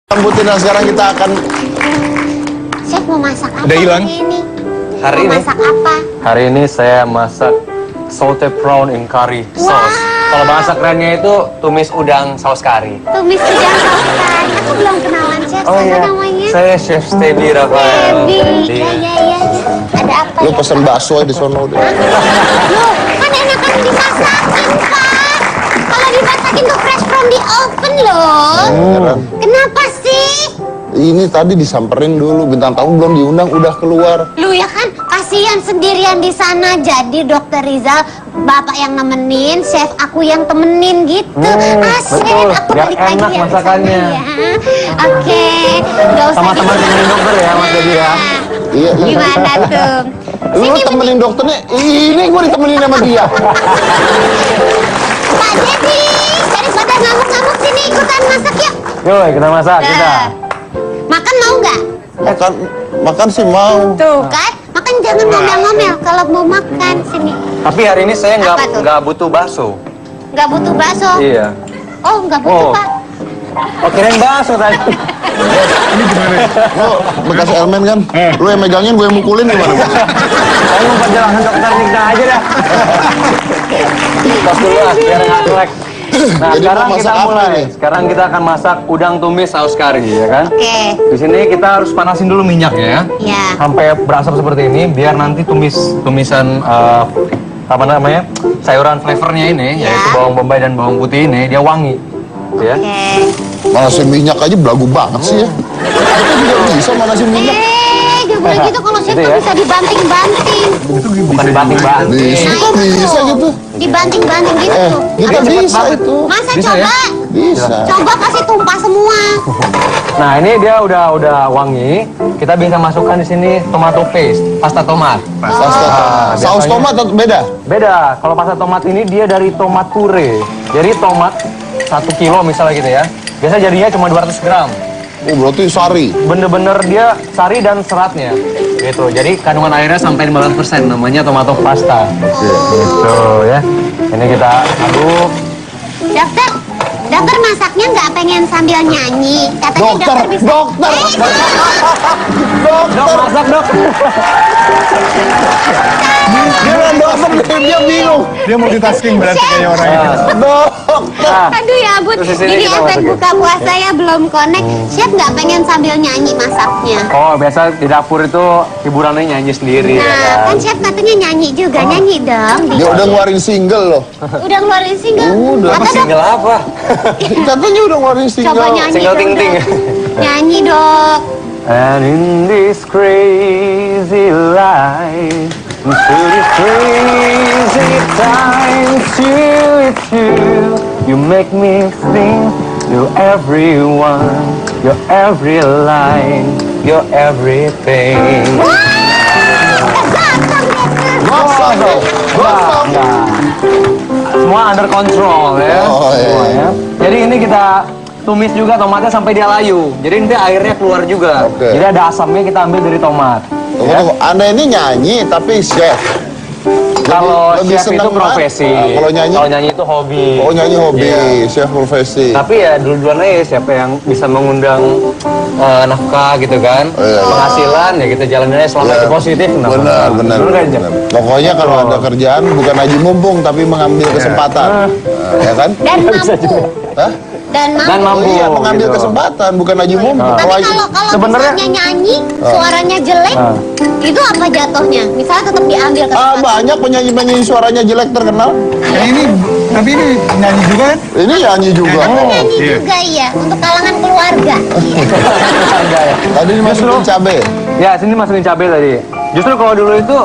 Lambutin, sekarang kita akan... Chef mau masak apa Udah hilang? hari ini? Hari Mau ini? masak apa? Hari ini saya masak salted prawn in curry sauce. Kalau bahasa kerennya itu tumis udang saus kari. Tumis udang saus kari. Aku belum kenalan chef. Oh Siapa iya, namanya? saya Chef Stebi Rafael. Debbie. Ya. Ada apa Lu ya? pesen bakso di sono deh. Loh, kan enakan dimasakin, Pak. Kalau dimasakin tuh fresh from the oven loh. Heran. Kenapa sih? Ini tadi disamperin dulu, bintang tamu belum diundang udah keluar. Lu ya kan kasihan sendirian di sana. Jadi Dokter Rizal, bapak yang nemenin, chef aku yang temenin gitu. Chef, betul. aku Biar balik lagi enak ya ke masakannya. sana ya. Oke, nggak usah Sama teman temenin dokter ya, Mas Dedi ya. Iya. Gimana tuh? Lu temenin dokternya, ini gue ditemenin sama dia. Pak Dedi, daripada ngamuk-ngamuk sini ikutan masak yuk. Yuk, kita masak kita. Makan mau nggak? Makan sih mau. Tuh kan, makan jangan ngomel-ngomel kalau mau makan sini. Tapi hari ini saya Apa tuh? nggak butuh bakso. Nggak butuh bakso? Iya. Oh, nggak butuh Oh. Pak. Oh, kirain bakso tadi. Lu bekas elemen kan? Lu yang megangin, gue yang mukulin gimana? Saya mau penjelasan dokter Nikta aja dah. Tos dulu lah, biar nggak jelek. Nah, Jadi sekarang mau kita masak apa mulai. nih? Sekarang kita akan masak udang tumis saus kari, ya kan? Oke. Di sini kita harus panasin dulu minyaknya ya. Ya. Sampai berasap seperti ini, biar nanti tumisan apa namanya, sayuran flavornya ini, Ya. yaitu bawang bombay dan bawang putih ini, dia wangi, ya. Oke. Manasin minyak aja belagu banget sih ya. Kita juga bisa manasin minyak. Gak boleh gitu kalau chef Gitu tuh ya. bisa dibanting-banting. Bukan dibanting-banting. Bisa kok, bisa gitu. Dibanting-banting gitu tuh. Kita Cepet bisa banget. itu. Masa Bisa coba? ya? Bisa. Coba kasih tumpah semua. Nah, ini dia udah wangi. Kita bisa masukkan di sini tomato paste, pasta tomat. Saus biasanya- tomat atau beda? Beda. Kalau pasta tomat ini dia dari tomat puree. Jadi tomat 1 kilo misalnya gitu ya. Biasa jadinya cuma 200 gram. Oh, berarti sari. Bener-bener dia sari dan seratnya. Gitu. Jadi kandungan airnya sampai 15%, namanya tomato pasta. Gitu ya. Ini kita aduk. Dokter masaknya nggak pengen sambil nyanyi. Katanya Dokter, bisa. dokter. Dok, masak dok. Dia bilang dokter, dia bingung. Dia multitasking berarti kayak orang itu. Dokter. Nah, Aduh ya ampun, Terus di sini ini kita efek masukin. buka puasa ya belum connect. Chef nggak pengen sambil nyanyi masaknya. Oh, biasa di dapur itu hiburannya nyanyi sendiri ya Nah, kan. kan chef katanya nyanyi juga, nyanyi dong. Dia udah ngeluarin single loh. Udah ngeluarin single. Udah. Kata dok, Single apa? Katanya udah ngeluarin single. coba nyanyi Single dong, ting-ting. Dok. Nyanyi dok. And in this crazy life, into this crazy time, you make me think you're everyone, you're every line, you're everything. Masa dong? Masa? Semua under control ya. Oh, iya. Semuanya. Jadi ini kita tumis juga tomatnya sampai dia layu. Jadi nanti airnya keluar juga. Oke. Jadi ada asamnya kita ambil dari tomat. Tunggu, tunggu. Anda ini nyanyi tapi chef. Kalau Lebih chef itu seneng profesi. mana? Kalau nyanyi? itu hobi. Oh, nyanyi hobi, Iya. chef profesi. Tapi ya dulu-duluan aja siapa yang bisa mengundang nafkah gitu kan, Iya. penghasilan ya kita jalanin aja selama Iya. itu positif. kenapa Benar, enggak? benar. Bener kan, Jam? benar. Pokoknya kalau Oh. ada kerjaan bukan haji mumpung tapi mengambil kesempatan. Ah. Ya kan? Dan mampu. Hah? Dan mampu. Dan Oh mampu. iya, mengambil gitu. kesempatan bukan haji mumpung. Tapi Kalau haji- kalau Sebenarnya- misalnya nyanyi, suaranya jelek, itu apa jatuhnya? Misalnya tetap diambil kesempatan. banyak penyanyi-penyanyi suaranya jelek terkenal. Nah, ini tapi ini nyanyi juga kan? Ini nyanyi juga. Nyanyi iya. juga iya, untuk kalangan keluarga. Enggak ya. Tadi dimasukin cabe. Ya, sini masukin cabai tadi. Justru kalau dulu itu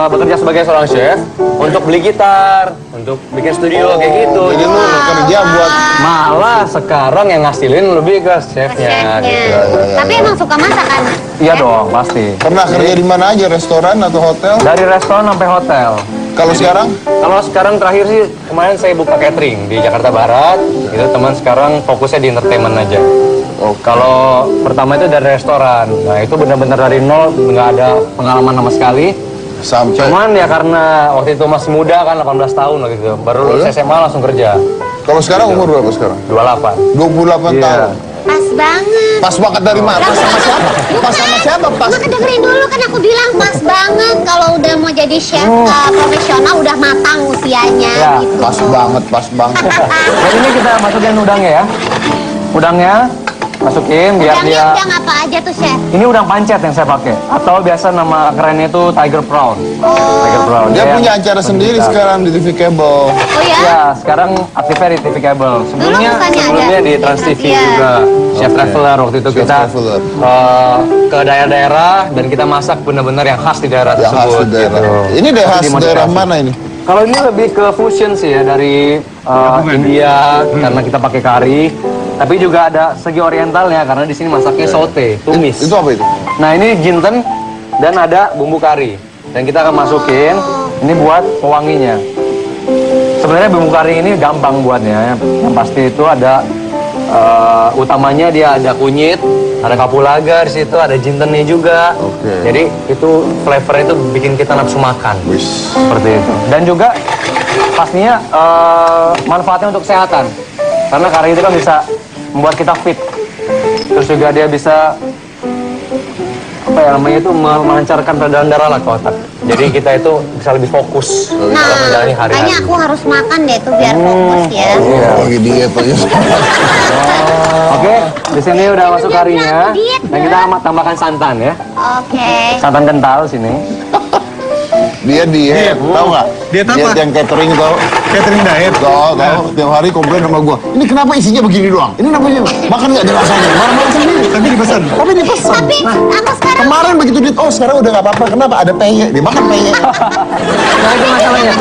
bekerja sebagai seorang chef untuk beli gitar, untuk bikin studio kayak gitu. Jadi lu kerja buat Malah sekarang yang ngasilin lebih ke chefnya. Chefnya. Gitu. Tapi emang suka masak kan? Iya dong, pasti. pernah kerja di mana aja, restoran atau hotel? Dari restoran sampai hotel. Kalau sekarang? Kalau sekarang terakhir sih kemarin saya buka catering di Jakarta Barat. Itu teman sekarang fokusnya di entertainment aja. Oh, Kalau pertama itu dari restoran. Nah itu benar-benar dari nol, nggak ada pengalaman sama sekali. sampai Cuman ya karena waktu itu masih muda kan, 18 tahun waktu itu. Baru lulus SMA langsung kerja. kalau sekarang umur berapa sekarang? 28. 28 Iya. tahun. Pas banget. Pas banget dari mana? Pas sama siapa? Pas sama siapa? Pas. Maka dengerin dulu kan aku bilang pas banget kalau udah mau jadi chef profesional udah matang usianya Ya, gitu. Pas banget, pas banget. Dan ini kita masukin udangnya ya. Udangnya masukin biar Udangnya dia. udang apa aja tuh chef? Ini udang pancet yang saya pakai. Atau biasa nama kerennya itu tiger prawn. Tiger prawn. Dia yang punya acara sendiri kita- sekarang di TV Cable. Oh ya? Ya, sekarang aktifnya di TV Cable. Sebelumnya bukannya sebelumnya ada di di Trans TV Iya. juga. Chef Traveler waktu itu Chef kita Traveler. ke daerah-daerah dan kita masak benar-benar yang khas di daerah Yang khas tersebut. di daerah. gitu. Ini Tapi khas dimodifikasi. daerah mana ini? Kalau ini lebih ke fusion sih ya dari India karena kita pakai kari. Tapi juga ada segi orientalnya karena di sini masaknya saute, tumis. Itu apa itu? Nah ini jinten dan ada bumbu kari dan kita akan masukin ini buat pewanginya. Sebenarnya bumbu kari ini gampang buatnya. Yang pasti itu ada utamanya dia ada kunyit, ada kapulaga di situ, ada jintennya juga. Oke. Jadi itu flavor itu bikin kita nafsu makan. Wis. Seperti itu. Dan juga pastinya manfaatnya untuk kesehatan. Karena kari itu kan bisa membuat kita fit. Terus juga dia bisa apa ya namanya itu melancarkan peredaran darah lah ke otak. Jadi kita itu bisa lebih fokus dalam Nah, menjalani hari-hari. kayaknya aku harus makan deh tuh biar fokus ya. Iya. Lagi diet aja. Oke, di sini udah masuk karinya. aku diet, Dan kita tambahkan santan ya. Oke. Santan kental sini. Dia diet, tahu nggak? Diet apa? Diet yang catering tahu? Catering diet. Tahu. Tiap hari komplain sama gua. Ini kenapa isinya begini doang? Ini namanya makan nggak ada rasanya. Marah-marah sendiri. Tapi dipesan. Tapi dipesan. Tapi aku sekarang Kemarin begitu diet, oh sekarang udah nggak apa-apa. Kenapa? Ada peye. Dia makan peye. Nah itu masalahnya.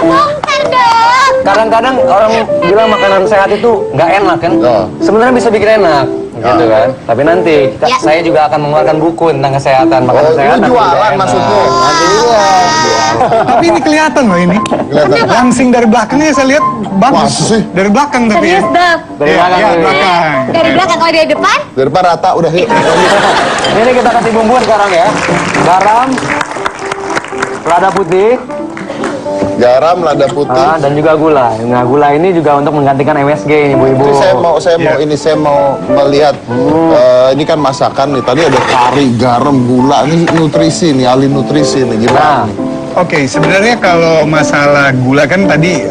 bongkar dong. Kadang-kadang orang bilang makanan sehat itu nggak enak kan? Oh. Sebenarnya bisa bikin enak, gitu kan? Tapi nanti Ya. saya juga akan mengeluarkan buku tentang kesehatan makanan Oh, sehat. ini tapi jualan nggak enak. maksudnya. Nanti iya. Tapi ini kelihatan loh ini. Kelihatan. Langsing dari belakangnya saya lihat bagus. Masa sih? Dari belakang tapi ya. Serius dong. Dari Iya, belakang iya, dulu. belakang. Dari belakang kalau dari depan? Dari depan rata udah yuk. Ini kita kasih bumbu sekarang ya. Garam, lada putih, Garam, lada putih. dan juga gula. Nah gula ini juga untuk menggantikan MSG ini ibu-ibu. Ini saya mau melihat ini kan masakan nih. Tadi ada kari, garam, gula. Ini nutrisi nih, ahli nutrisi nih. Gimana? Nah, nih? Oke, sebenarnya kalau masalah gula kan tadi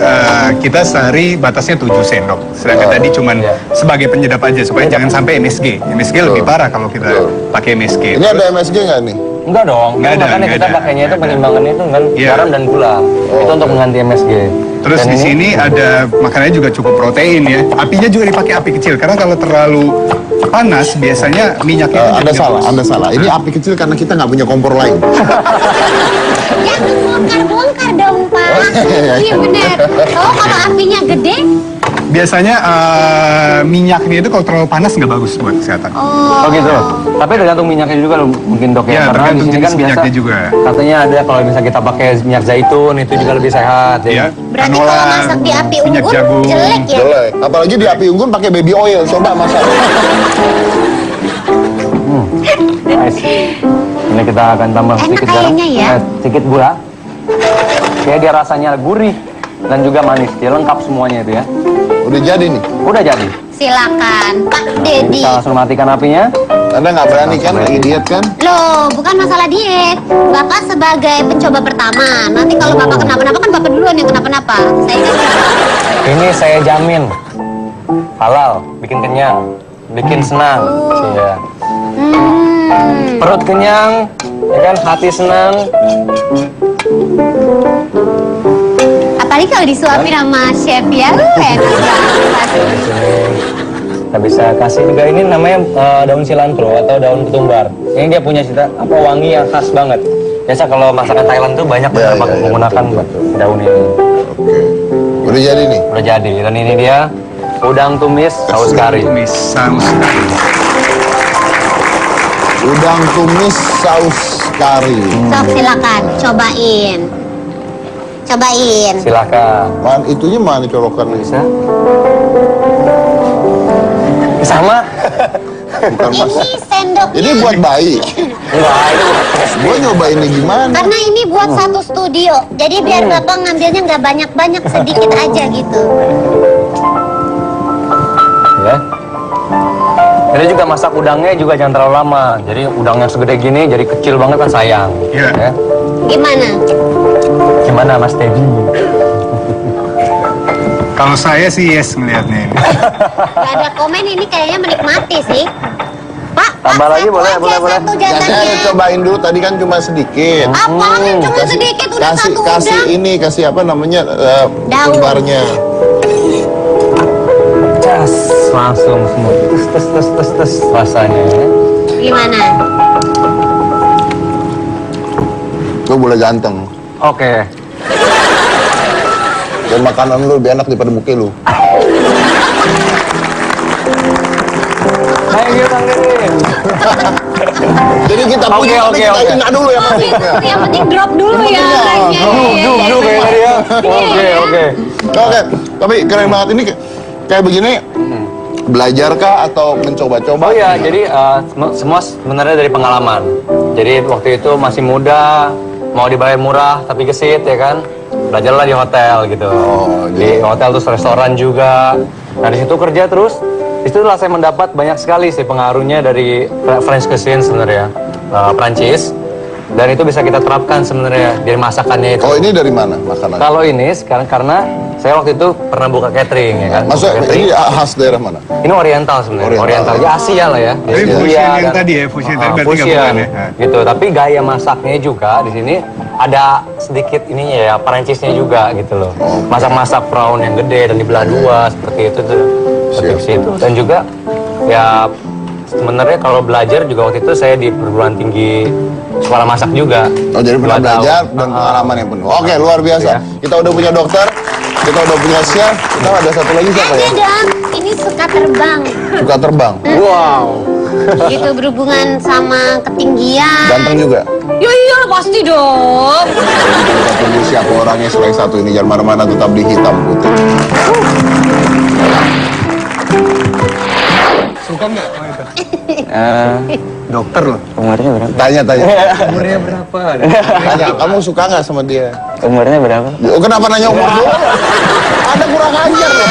kita sehari batasnya 7 sendok. Sedangkan tadi cuman Iya. sebagai penyedap aja supaya jangan sampai MSG. MSG lebih parah kalau kita Betul. pakai MSG. Ini ada MSG nggak nih? enggak dong. Nggak ada, Makanya nggak kita ada. pakainya itu Nggak ada. penyimbangannya itu kan Iya. garam dan gula. Itu untuk mengganti MSG. Terus Dan di ini- sini ada makanannya juga cukup protein ya. Apinya juga dipakai api kecil karena kalau terlalu panas biasanya minyaknya itu Anda jadi salah, gabus. Anda salah. Ini api kecil karena kita nggak punya kompor lain. Jangan bongkar dong, Pak. Iya bener. Oh, kalau apinya gede? Biasanya minyaknya itu kalau terlalu panas nggak bagus buat kesehatan. Oh gitu. Tapi tergantung minyaknya juga loh, mungkin dok ya. Ya, Karena di tergantung sini jenis kan biasa minyaknya juga. katanya ada kalau misalnya kita pakai minyak zaitun itu juga lebih sehat. Ya, Berarti canola, kalau masak di api minyak unggun jagung. jelek ya? Jelek. Apalagi di api unggun pakai baby oil. Coba masak. Nice. Ini kita akan tambah Enak sedikit garam, kayaknya ya. sedikit gula. Kayak dia rasanya gurih dan juga manis. Dia lengkap semuanya itu ya. Udah jadi nih. Udah jadi. Silakan, Pak Dedi. Kita langsung matikan apinya. Anda nggak berani kan lagi diet kan? Loh, bukan masalah diet. Bapak sebagai pencoba pertama. Nanti kalau Bapak kenapa-napa kan Bapak duluan yang kenapa-napa. Saya kan Ini saya jamin halal, bikin kenyang, bikin senang. Iya. Perut kenyang, ya kan, hati senang. apalagi kalau disuapin sama chef ya. Enak banget pasti. Kita bisa kasih juga ini namanya daun cilantro atau daun ketumbar. Ini dia punya cita apa wangi yang khas banget. Biasa kalau masakan Thailand tuh banyak Ya, menggunakan daun ini. Oke. Udah jadi nih. Udah jadi. Dan ini dia udang tumis saus kari. Tumis saus kari. Udang tumis saus kari. Sok silakan cobain. Cobain. Silakan. Itunya mana colokannya? Bisa. Sama. Bukan mas. Ini sendoknya. Ini buat bayi. Enggak, itu Gue nyobainnya gimana? Karena ini buat satu studio, jadi biar Bapak ngambilnya nggak banyak-banyak, sedikit aja gitu. ya. Ini juga masak udangnya juga jangan terlalu lama. Jadi udang yang segede gini jadi kecil banget kan sayang. Iya. Ya. Gimana? Gimana Mas Teddy? Kalau saya sih yes melihatnya ini. Gak ada komen, ini kayaknya menikmati sih. Pak, Tambah lagi, satu boleh, aja, boleh, boleh. satu Ya, saya jatahnya. cobain dulu, tadi kan cuma sedikit. Apaan cuma sedikit, udah kasih satu kasih udang. ini, kasih apa namanya, Daun. kembarnya. Cas, langsung semua. Tes rasanya. Gimana? Gue boleh ganteng. Oke. Dan makanan lu lebih enak daripada muka lu. Thank you Kang Deddy. Jadi kita Oke, punya, tapi oke, kita oke. ingat dulu ya Mas. Yang penting drop dulu ya. orangnya. Juk kayak tadi ya. Oke. Oke, tapi keren banget ini kayak begini. Belajar kah atau mencoba-coba? Oh iya, jadi semua sebenarnya dari pengalaman. Jadi waktu itu masih muda, mau dibayar murah tapi gesit ya kan. Belajarlah di hotel gitu. Oh, Di hotel terus restoran juga. Nah di situ kerja terus. Di situ lah saya mendapat banyak sekali sih pengaruhnya dari French cuisine sebenarnya, Prancis. Dan itu bisa kita terapkan sebenarnya dari masakannya itu. Oh, ini dari mana makanan? Kalau ini sekarang karena saya waktu itu pernah buka catering ya kan. Maksudnya Buka catering. ini khas daerah mana? Ini oriental sebenarnya, Oriental. oriental. Ya Asia lah ya. Tapi Asia fusion yang dan- tadi ya, fusion tadi berarti fusion, gabungan ya. gitu. Tapi gaya masaknya juga di sini ada sedikit ininya ya, Perancisnya juga gitu loh. Masak-masak prawn yang gede dan dibelah dua seperti itu tuh. Seperti Siap. itu. Dan juga ya sebenarnya kalau belajar juga waktu itu saya di perguruan tinggi sekolah masak juga. Oh, jadi pernah 2 tahun. belajar dan pengalaman yang penuh. Oke, luar biasa. Ya. Kita udah punya dokter, kita udah punya chef, kita ada satu lagi siapa Ada ya? dong, ini suka terbang. Suka terbang. Wow. Gitu berhubungan sama ketinggian. Ganteng juga. Ya iya pasti dong. Kita tunggu siapa orangnya selain satu ini. Jangan mana-mana, tetap di Hitam Putih. Suka nggak? Oh, itu. Dokter loh. Umurnya berapa? Tanya. Umurnya berapa? Tanya, kamu suka nggak sama dia? Umurnya berapa? Oh, kenapa nanya umur dulu? Ada kurang ajar ya?